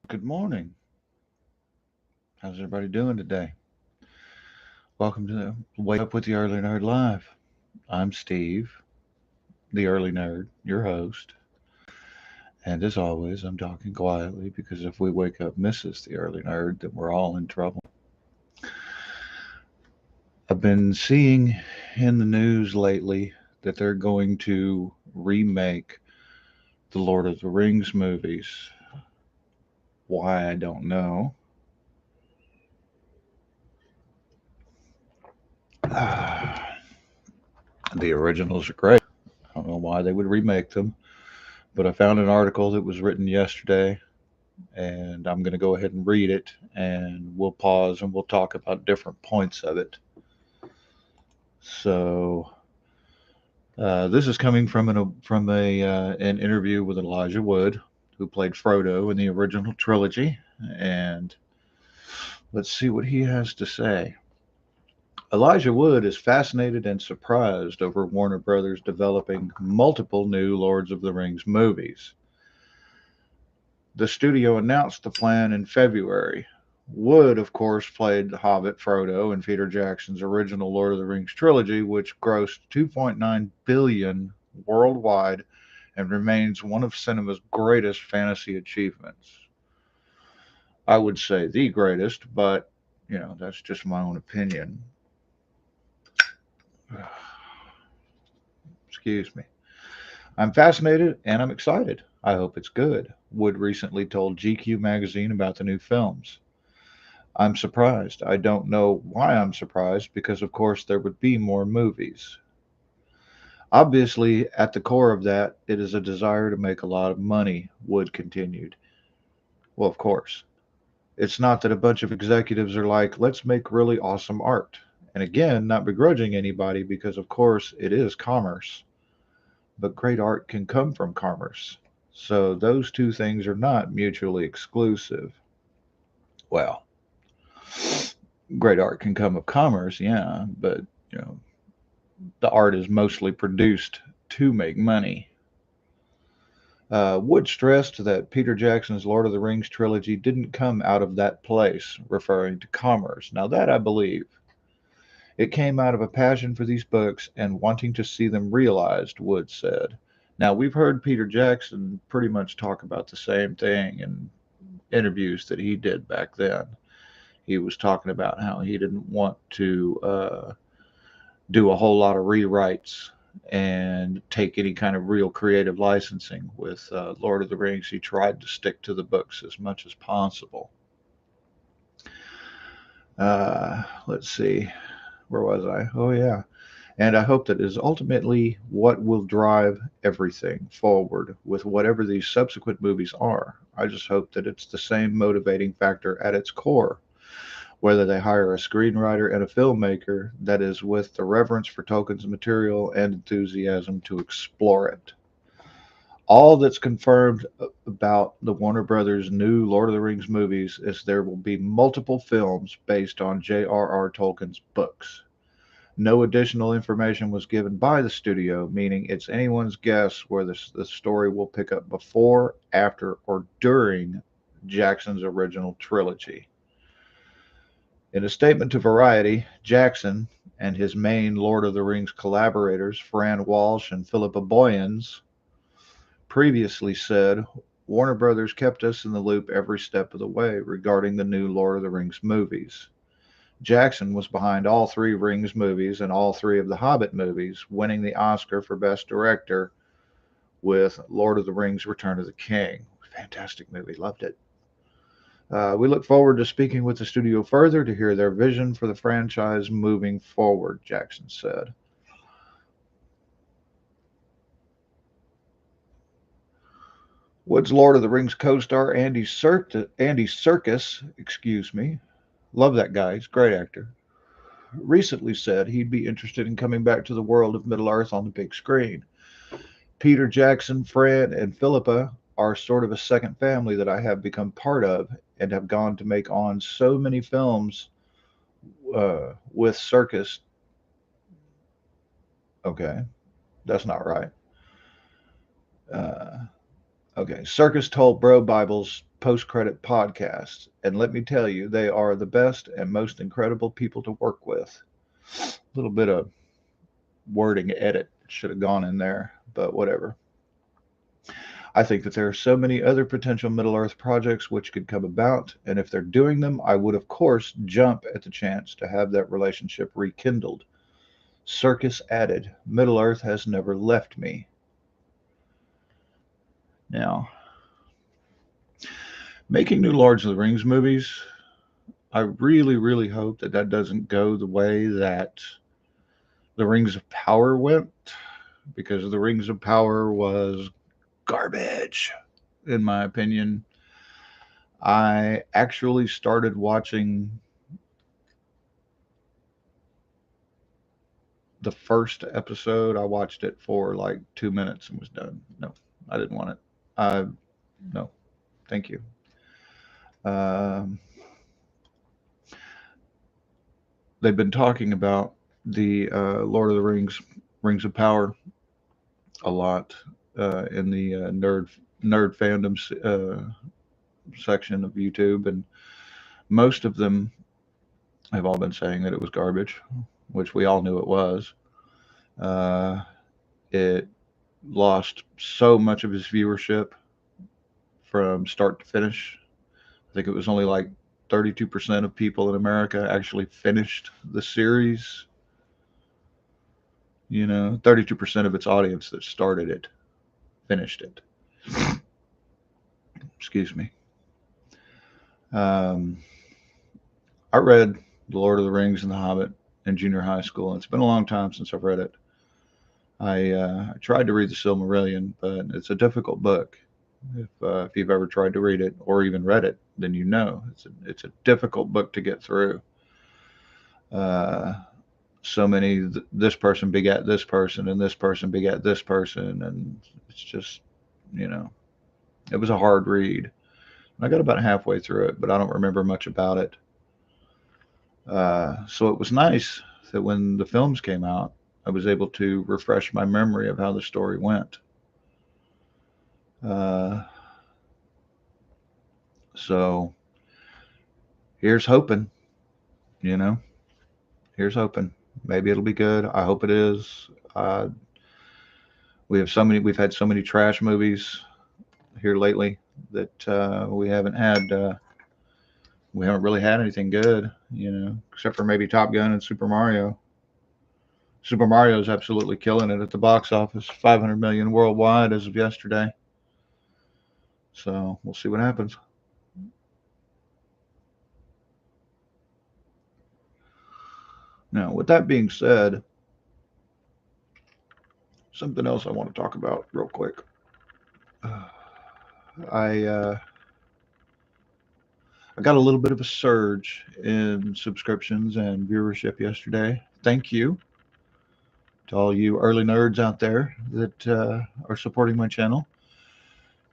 Good morning. How's everybody doing today? Welcome to Wake Up with the Early Nerd Live. I'm Steve, the Early Nerd, your host. And as always, I'm talking quietly because if we wake up Mrs. the Early Nerd, then we're all in trouble. I've been seeing in the news lately that they're going to remake the Lord of the Rings movies. Why, I don't know. The originals are great. I don't know why they would remake them. But I found an article that was written yesterday, and I'm going to go ahead and read it, and we'll pause and we'll talk about different points of it. So, this is coming from an interview with Elijah Wood, who played Frodo in the original trilogy, and let's see what he has to say. Elijah Wood is fascinated and surprised over Warner Brothers developing multiple new Lords of the Rings movies. The studio announced the plan in February. Wood, of course, played the Hobbit Frodo in Peter Jackson's original Lord of the Rings trilogy, which grossed 2.9 billion worldwide and remains one of cinema's greatest fantasy achievements. I would say the greatest, but that's just my own opinion. Excuse me. I'm fascinated and I'm excited. I hope it's good. Wood recently told GQ magazine about the new films. I'm surprised. I don't know why I'm surprised because, of course, there would be more movies. Obviously, at the core of that, it is a desire to make a lot of money, Wood continued. Well, of course. It's not that a bunch of executives are like, let's make really awesome art. And again, not begrudging anybody because, of course, it is commerce. But great art can come from commerce. So those two things are not mutually exclusive. Well, great art can come of commerce, yeah, but you know, the art is mostly produced to make money. Wood stressed that Peter Jackson's Lord of the Rings trilogy didn't come out of that place, referring to commerce. Now, that I believe. It came out of a passion for these books and wanting to see them realized, Wood said. Now, we've heard Peter Jackson pretty much talk about the same thing in interviews that he did back then. He was talking about how he didn't want to do a whole lot of rewrites and take any kind of real creative licensing with Lord of the Rings. He tried to stick to the books as much as possible. Let's see, where was I? Oh, yeah. And I hope that is ultimately what will drive everything forward with whatever these subsequent movies are. I just hope that it's the same motivating factor at its core, whether they hire a screenwriter and a filmmaker that is with the reverence for Tolkien's material and enthusiasm to explore it. All that's confirmed about the Warner Brothers' new Lord of the Rings movies is there will be multiple films based on J.R.R. Tolkien's books. No additional information was given by the studio, meaning it's anyone's guess where the story will pick up before, after, or during Jackson's original trilogy. In a statement to Variety, Jackson and his main Lord of the Rings collaborators, Fran Walsh and Philippa Boyens, previously said Warner Brothers kept us in the loop every step of the way regarding the new Lord of the Rings movies. Jackson was behind all three Rings movies and all three of the Hobbit movies, winning the Oscar for Best Director with Lord of the Rings Return of the King. Fantastic movie, loved it. We look forward to speaking with the studio further to hear their vision for the franchise moving forward, Jackson said. Wood's Lord of the Rings co-star Andy Serkis, excuse me, love that guy, he's a great actor, recently said he'd be interested in coming back to the world of Middle Earth on the big screen. Peter Jackson, Fred, and Philippa are sort of a second family that I have become part of and have gone to make on so many films with Circus. Okay, that's not right. Uh, okay, Circus told Bro Bibles Post Credit Podcast. And let me tell you, they are the best and most incredible people to work with. A little bit of wording edit should have gone in there, but whatever. I think that there are so many other potential Middle Earth projects which could come about, and if they're doing them, I would, of course, jump at the chance to have that relationship rekindled. Circus added, Middle Earth has never left me. Now, making new Lord of the Rings movies, I really, really hope that that doesn't go the way that the Rings of Power went, because the Rings of Power was garbage, in my opinion. I actually started watching the first episode. I watched it for like 2 minutes and was done. No, I didn't want it. No, thank you. Um, they've been talking about the Lord of the Rings, Rings of Power, a lot in the nerd fandom section of YouTube, and most of them have all been saying that it was garbage, which we all knew it was. Uh, it lost so much of its viewership from start to finish. I think it was only like 32% of people in America actually finished the series. 32% of its audience that started it finished it. Excuse me. I read The Lord of the Rings and The Hobbit in junior high school, and it's been a long time since I've read it. I tried to read the Silmarillion, but it's a difficult book. If you've ever tried to read it or even read it, then you know it's a difficult book to get through. So many, this person begat this person, and this person begat this person, and it's just, it was a hard read. I got about halfway through it, but I don't remember much about it. So it was nice that when the films came out, I was able to refresh my memory of how the story went. So here's hoping, here's hoping. Maybe it'll be good. I hope it is. We've had so many trash movies here lately that we haven't really had anything good, except for maybe Top Gun and Super Mario. Super Mario is absolutely killing it at the box office, 500 million worldwide as of yesterday. So we'll see what happens. Now, with that being said, something else I want to talk about real quick. I got a little bit of a surge in subscriptions and viewership yesterday. Thank you to all you early nerds out there that are supporting my channel,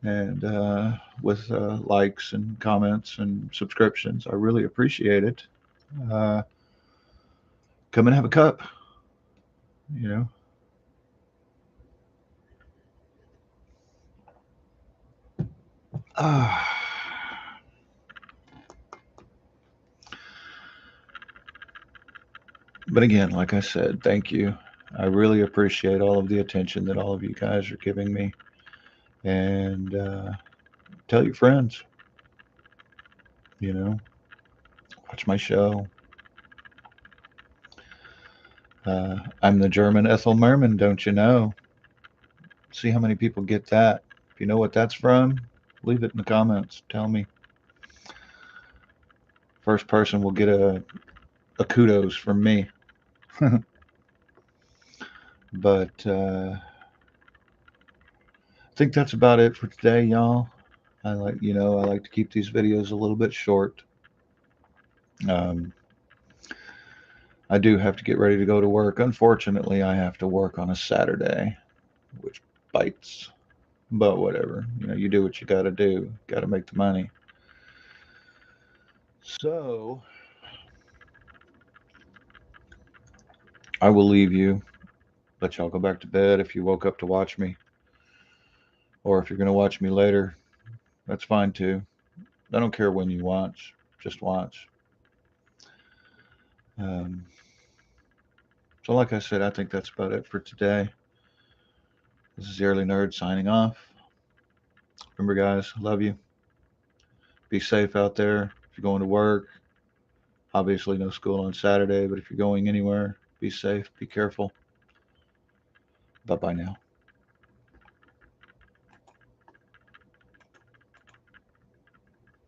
and with likes and comments and subscriptions. I really appreciate it. Come and have a cup, But again, like I said, thank you. I really appreciate all of the attention that all of you guys are giving me. And tell your friends, watch my show. I'm the German Ethel Merman, don't you know? See how many people get that. If you know what that's from, leave it in the comments. Tell me. First person will get a kudos from me. But I think that's about it for today, y'all. I like to keep these videos a little bit short. I do have to get ready to go to work. Unfortunately, I have to work on a Saturday, which bites. But whatever. You do what you got to do. Got to make the money. So I will leave you. Let y'all go back to bed if you woke up to watch me. Or if you're going to watch me later, that's fine too. I don't care when you watch, just watch. Um, so, like I said, I think that's about it for today. This is the Early Nerd signing off. Remember, guys, love you. Be safe out there. If you're going to work, obviously no school on Saturday, but if you're going anywhere, be safe, be careful. Bye bye now.